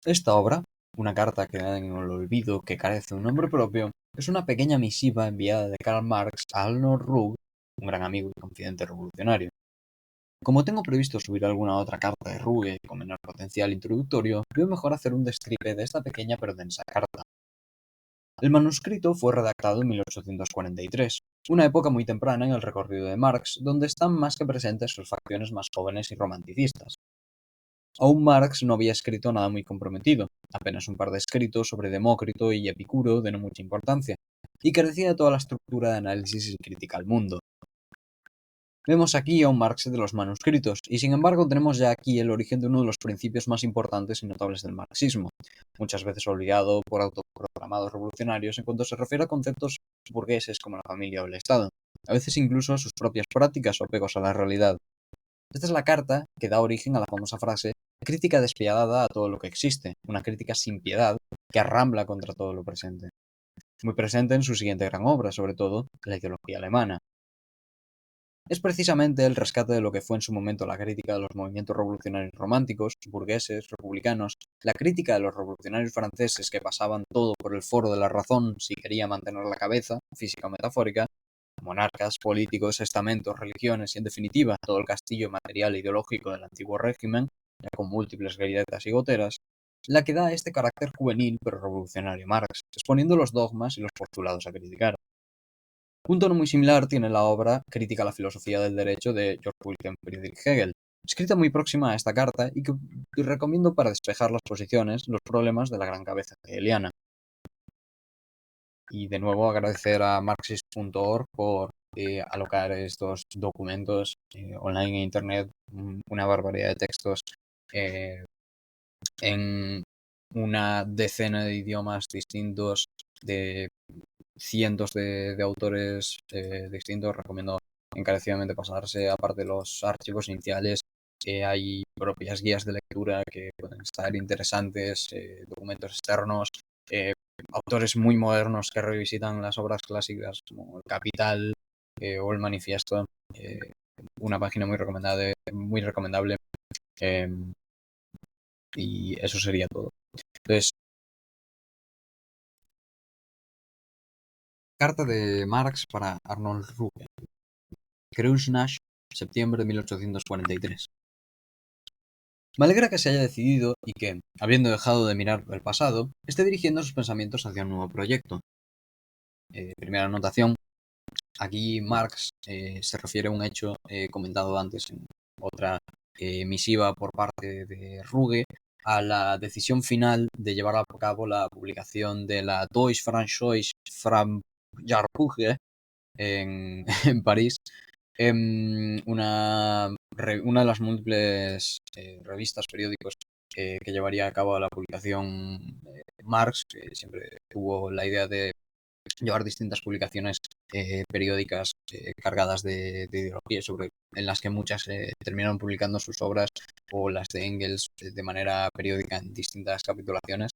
Esta obra, una carta quedada en el olvido que carece de un nombre propio, es una pequeña misiva enviada de Karl Marx a Arnold Ruge, un gran amigo y confidente revolucionario. Como tengo previsto subir alguna otra carta de Ruge con menor potencial introductorio, veo mejor hacer un destripe de esta pequeña pero densa carta. El manuscrito fue redactado en 1843, una época muy temprana en el recorrido de Marx, donde están más que presentes sus facciones más jóvenes y romanticistas. Aún Marx no había escrito nada muy comprometido, apenas un par de escritos sobre Demócrito y Epicuro de no mucha importancia, y carecía de toda la estructura de análisis y crítica al mundo. Vemos aquí a un Marx de los manuscritos, y sin embargo tenemos ya aquí el origen de uno de los principios más importantes y notables del marxismo, muchas veces olvidado por autoproclamados revolucionarios en cuanto se refiere a conceptos burgueses como la familia o el Estado, a veces incluso a sus propias prácticas o apegos a la realidad. Esta es la carta que da origen a la famosa frase crítica despiadada a todo lo que existe, una crítica sin piedad que arrambla contra todo lo presente. Muy presente en su siguiente gran obra, sobre todo, la ideología alemana. Es precisamente el rescate de lo que fue en su momento la crítica de los movimientos revolucionarios románticos, burgueses, republicanos, la crítica de los revolucionarios franceses que pasaban todo por el foro de la razón si quería mantener la cabeza, física o metafórica, monarcas, políticos, estamentos, religiones y, en definitiva, todo el castillo material e ideológico del antiguo régimen, ya con múltiples grilletas y goteras, la que da este carácter juvenil pero revolucionario Marx, exponiendo los dogmas y los postulados a criticar. Un tono muy similar tiene la obra Crítica a la filosofía del derecho de Georg Wilhelm Friedrich Hegel, escrita muy próxima a esta carta y que recomiendo para despejar las posiciones, los problemas de la gran cabeza hegeliana. Y de nuevo agradecer a Marxist.org por alocar estos documentos online en internet, una barbaridad de textos eh, en una decena de idiomas distintos, de cientos de autores distintos. Recomiendo encarecidamente pasarse, aparte de los archivos iniciales, hay propias guías de lectura que pueden estar interesantes, documentos externos, eh, autores muy modernos que revisitan las obras clásicas como El Capital o El Manifiesto. Una página muy recomendable. eh, y eso sería todo. Entonces, carta de Marx para Arnold Ruge. Kreuznach, septiembre de 1843. Me alegra que se haya decidido y que, habiendo dejado de mirar el pasado, esté dirigiendo sus pensamientos hacia un nuevo proyecto. Primera anotación. Aquí Marx se refiere a un hecho comentado antes en otra misiva por parte de Ruge a la decisión final de llevar a cabo la publicación de la Deutsche Französische Jahrbuch en París, una de las múltiples revistas, periódicos que llevaría a cabo la publicación Marx, que siempre tuvo la idea de llevar distintas publicaciones periódicas cargadas de ideología, en las que muchas terminaron publicando sus obras o las de Engels de manera periódica en distintas capitulaciones.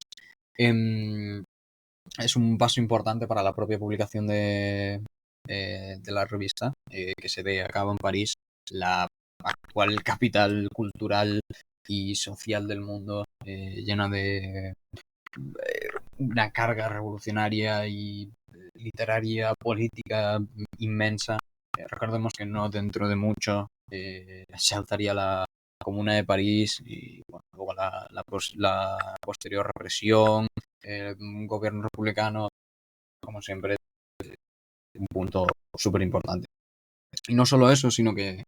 Es un paso importante para la propia publicación de la revista, que se ve a cabo en París, la actual capital cultural y social del mundo, llena de una carga revolucionaria y literaria, política inmensa. Recordemos que no dentro de mucho se alzaría la Comuna de París y bueno, luego la posterior represión, un gobierno republicano, como siempre, un punto súper importante. Y no solo eso, sino que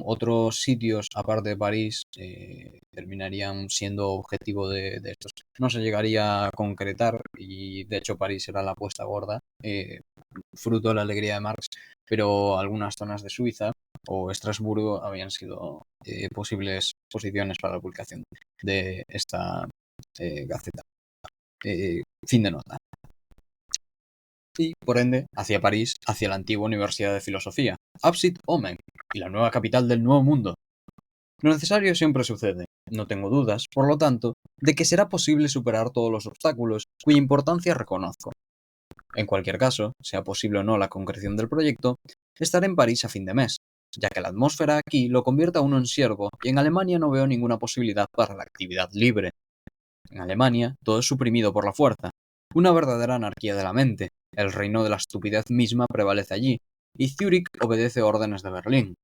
otros sitios, aparte de París, terminarían siendo objetivo de estos. No se llegaría a concretar y de hecho París era la apuesta gorda, fruto de la alegría de Marx, pero algunas zonas de Suiza o Estrasburgo habían sido posibles posiciones para la publicación de esta gaceta. Fin de nota. Y, por ende, hacia París, hacia la antigua Universidad de Filosofía, Absit Omen, y la nueva capital del Nuevo Mundo. Lo necesario siempre sucede, no tengo dudas, por lo tanto, de que será posible superar todos los obstáculos cuya importancia reconozco. En cualquier caso, sea posible o no la concreción del proyecto, estaré en París a fin de mes, ya que la atmósfera aquí lo convierte a uno en siervo y en Alemania no veo ninguna posibilidad para la actividad libre. En Alemania, todo es suprimido por la fuerza. Una verdadera anarquía de la mente. El reino de la estupidez misma prevalece allí, y Zúrich obedece órdenes de Berlín.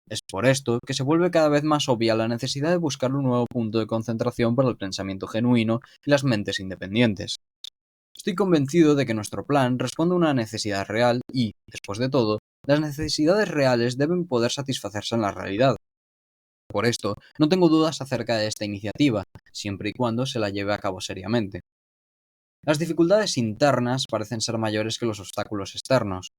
Es por esto que se vuelve cada vez más obvia la necesidad de buscar un nuevo punto de concentración para el pensamiento genuino y las mentes independientes. Estoy convencido de que nuestro plan responde a una necesidad real y, después de todo, las necesidades reales deben poder satisfacerse en la realidad. Por esto, no tengo dudas acerca de esta iniciativa, siempre y cuando se la lleve a cabo seriamente. Las dificultades internas parecen ser mayores que los obstáculos externos.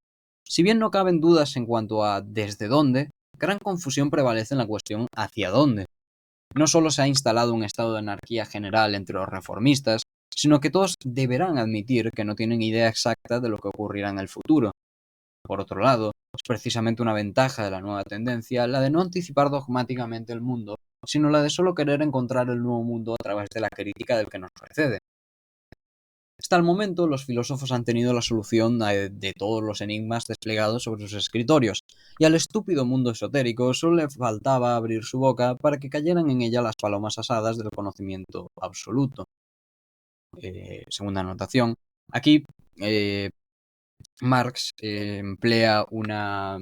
Si bien no caben dudas en cuanto a desde dónde, gran confusión prevalece en la cuestión hacia dónde. No solo se ha instalado un estado de anarquía general entre los reformistas, sino que todos deberán admitir que no tienen idea exacta de lo que ocurrirá en el futuro. Por otro lado, es precisamente una ventaja de la nueva tendencia la de no anticipar dogmáticamente el mundo, sino la de solo querer encontrar el nuevo mundo a través de la crítica del que nos precede. Hasta el momento, los filósofos han tenido la solución de todos los enigmas desplegados sobre sus escritorios, y al estúpido mundo esotérico solo le faltaba abrir su boca para que cayeran en ella las palomas asadas del conocimiento absoluto. Segunda anotación. Aquí, Marx emplea una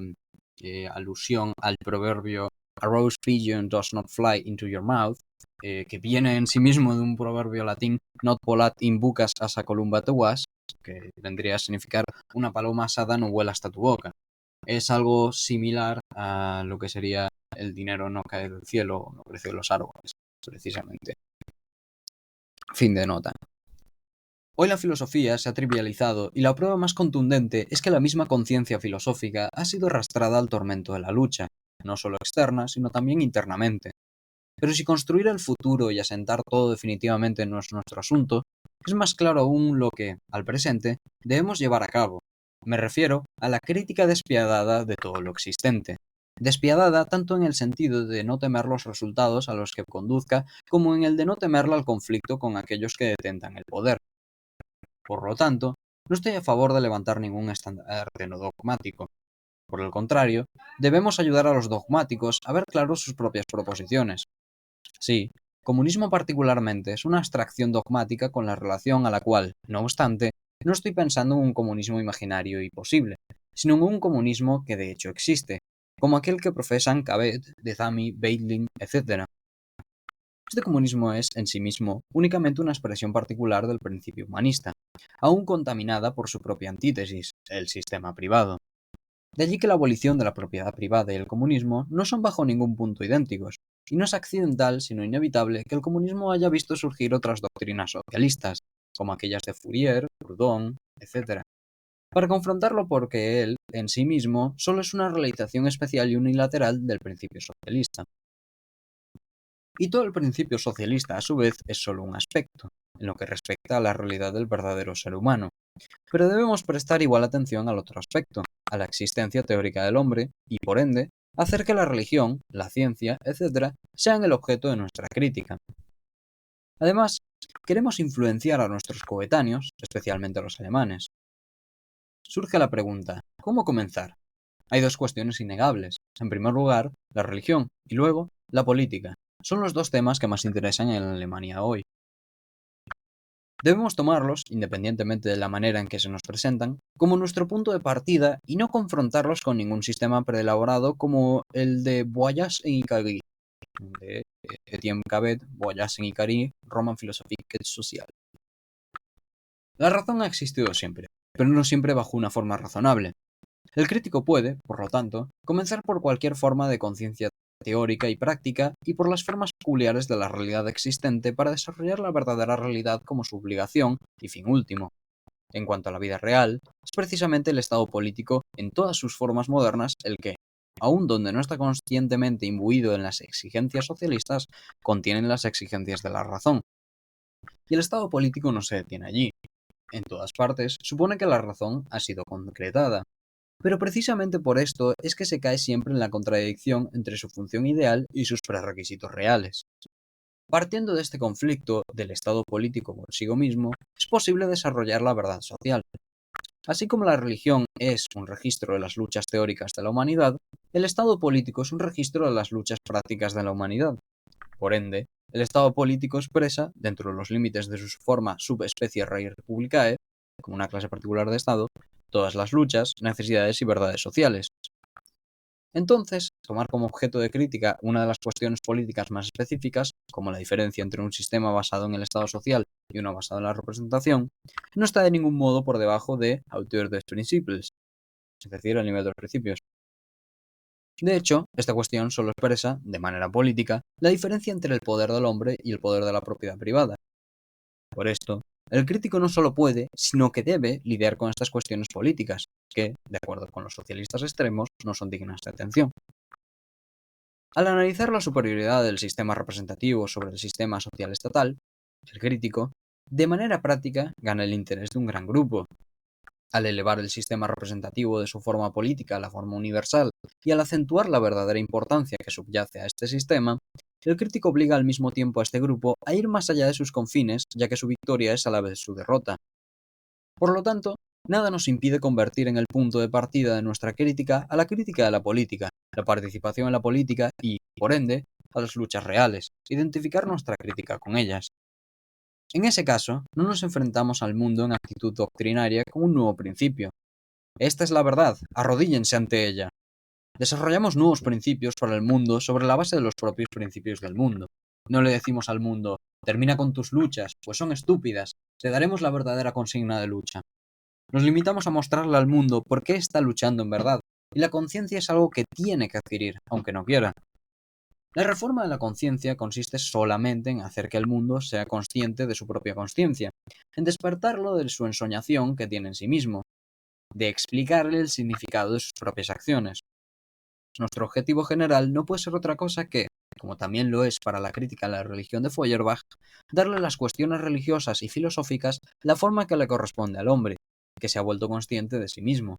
alusión al proverbio "A roast pigeon does not fly into your mouth", que viene en sí mismo de un proverbio latín "Not volat in bucas asa columba tuas", que vendría a significar "una paloma asada no vuela hasta tu boca". Es algo similar a lo que sería "el dinero no cae del cielo, no crece de los árboles", precisamente. Fin de nota. Hoy la filosofía se ha trivializado y la prueba más contundente es que la misma conciencia filosófica ha sido arrastrada al tormento de la lucha, no solo externa, sino también internamente. Pero si construir el futuro y asentar todo definitivamente no es nuestro asunto, es más claro aún lo que, al presente, debemos llevar a cabo. Me refiero a la crítica despiadada de todo lo existente. Despiadada tanto en el sentido de no temer los resultados a los que conduzca, como en el de no temerla al conflicto con aquellos que detentan el poder. Por lo tanto, no estoy a favor de levantar ningún estandarte no dogmático. Por el contrario, debemos ayudar a los dogmáticos a ver claro sus propias proposiciones. Sí, comunismo particularmente es una abstracción dogmática con la relación a la cual, no obstante, no estoy pensando en un comunismo imaginario y posible, sino en un comunismo que de hecho existe, como aquel que profesan Cabet, Dezami, Beitlin, etc. Este comunismo es, en sí mismo, únicamente una expresión particular del principio humanista, aún contaminada por su propia antítesis, el sistema privado. De allí que la abolición de la propiedad privada y el comunismo no son bajo ningún punto idénticos, y no es accidental, sino inevitable, que el comunismo haya visto surgir otras doctrinas socialistas, como aquellas de Fourier, Proudhon, etc., para confrontarlo porque él, en sí mismo, solo es una realización especial y unilateral del principio socialista. Y todo el principio socialista, a su vez, es solo un aspecto, en lo que respecta a la realidad del verdadero ser humano. Pero debemos prestar igual atención al otro aspecto, a la existencia teórica del hombre, y por ende, hacer que la religión, la ciencia, etc., sean el objeto de nuestra crítica. Además, queremos influenciar a nuestros coetáneos, especialmente a los alemanes. Surge la pregunta, ¿cómo comenzar? Hay dos cuestiones innegables. En primer lugar, la religión, y luego, la política. Son los dos temas que más interesan en Alemania hoy. Debemos tomarlos, independientemente de la manera en que se nos presentan, como nuestro punto de partida y no confrontarlos con ningún sistema preelaborado como el de Voyage en Icari, de Etienne Cabet, Voyage en Icari, Roman Philosophique et Social. La razón ha existido siempre, pero no siempre bajo una forma razonable. El crítico puede, por lo tanto, comenzar por cualquier forma de conciencia teórica y práctica y por las formas peculiares de la realidad existente para desarrollar la verdadera realidad como su obligación y fin último. En cuanto a la vida real, es precisamente el estado político en todas sus formas modernas el que, aun donde no está conscientemente imbuido en las exigencias socialistas, contienen las exigencias de la razón. Y el estado político no se detiene allí. En todas partes, supone que la razón ha sido concretada. Pero precisamente por esto es que se cae siempre en la contradicción entre su función ideal y sus prerequisitos reales. Partiendo de este conflicto del estado político consigo mismo, es posible desarrollar la verdad social. Así como la religión es un registro de las luchas teóricas de la humanidad, el estado político es un registro de las luchas prácticas de la humanidad. Por ende, el Estado político expresa, dentro de los límites de su forma subespecie rei republicae, como una clase particular de Estado, todas las luchas, necesidades y verdades sociales. Entonces, tomar como objeto de crítica una de las cuestiones políticas más específicas, como la diferencia entre un sistema basado en el Estado social y uno basado en la representación, no está de ningún modo por debajo de Hauteur des Principes, es decir, el nivel de los principios. De hecho, esta cuestión solo expresa, de manera política, la diferencia entre el poder del hombre y el poder de la propiedad privada. Por esto, el crítico no solo puede, sino que debe lidiar con estas cuestiones políticas, que, de acuerdo con los socialistas extremos, no son dignas de atención. Al analizar la superioridad del sistema representativo sobre el sistema social estatal, el crítico, de manera práctica, gana el interés de un gran grupo. Al elevar el sistema representativo de su forma política a la forma universal y al acentuar la verdadera importancia que subyace a este sistema, el crítico obliga al mismo tiempo a este grupo a ir más allá de sus confines, ya que su victoria es a la vez su derrota. Por lo tanto, nada nos impide convertir en el punto de partida de nuestra crítica a la crítica de la política, la participación en la política y, por ende, a las luchas reales, identificar nuestra crítica con ellas. En ese caso, no nos enfrentamos al mundo en actitud doctrinaria con un nuevo principio. Esta es la verdad, arrodíllense ante ella. Desarrollamos nuevos principios para el mundo sobre la base de los propios principios del mundo. No le decimos al mundo, termina con tus luchas, pues son estúpidas, te daremos la verdadera consigna de lucha. Nos limitamos a mostrarle al mundo por qué está luchando en verdad, y la conciencia es algo que tiene que adquirir, aunque no quiera. La reforma de la conciencia consiste solamente en hacer que el mundo sea consciente de su propia conciencia, en despertarlo de su ensoñación que tiene en sí mismo, de explicarle el significado de sus propias acciones. Nuestro objetivo general no puede ser otra cosa que, como también lo es para la crítica a la religión de Feuerbach, darle a las cuestiones religiosas y filosóficas la forma que le corresponde al hombre, que se ha vuelto consciente de sí mismo.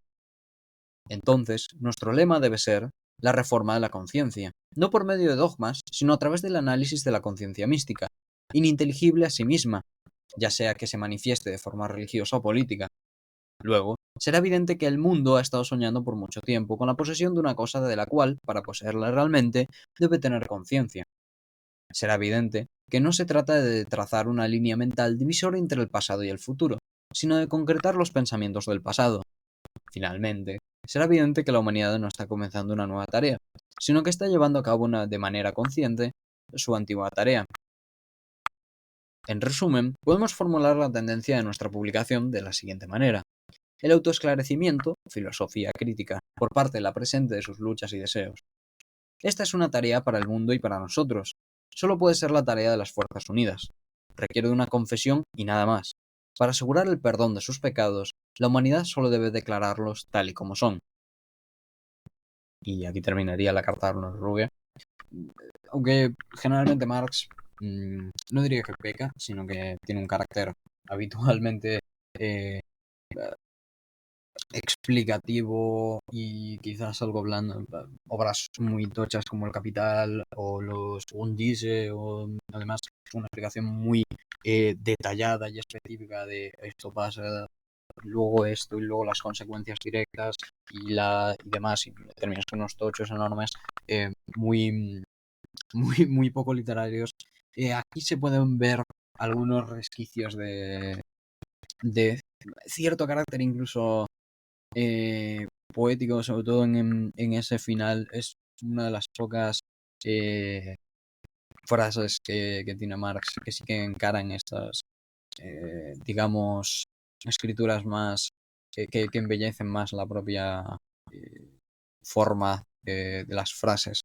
Entonces, nuestro lema debe ser la reforma de la conciencia, no por medio de dogmas, sino a través del análisis de la conciencia mística, ininteligible a sí misma, ya sea que se manifieste de forma religiosa o política. Luego, será evidente que el mundo ha estado soñando por mucho tiempo con la posesión de una cosa de la cual, para poseerla realmente, debe tener conciencia. Será evidente que no se trata de trazar una línea mental divisoria entre el pasado y el futuro, sino de concretar los pensamientos del pasado. Finalmente, será evidente que la humanidad no está comenzando una nueva tarea, sino que está llevando a cabo de manera consciente su antigua tarea. En resumen, podemos formular la tendencia de nuestra publicación de la siguiente manera. El autoesclarecimiento, filosofía crítica, por parte de la presente de sus luchas y deseos. Esta es una tarea para el mundo y para nosotros. Solo puede ser la tarea de las Fuerzas Unidas. Requiere de una confesión y nada más. Para asegurar el perdón de sus pecados, la humanidad solo debe declararlos tal y como son. Y aquí terminaría la carta de Arnold Rubia. Aunque generalmente Marx no diría que peca, sino que tiene un carácter habitualmente eh, explicativo y quizás algo blando. Obras muy tochas como El Capital o los Un dice, o además una explicación muy detallada y específica de esto pasa, luego esto y luego las consecuencias directas y demás, y terminas con unos tochos enormes muy, muy poco literarios. Aquí se pueden ver algunos resquicios de cierto carácter incluso poético, sobre todo en ese final. Es una de las pocas eh, frases que tiene Marx que sí que encaran estas, digamos, escrituras más que embellecen más la propia forma de las frases.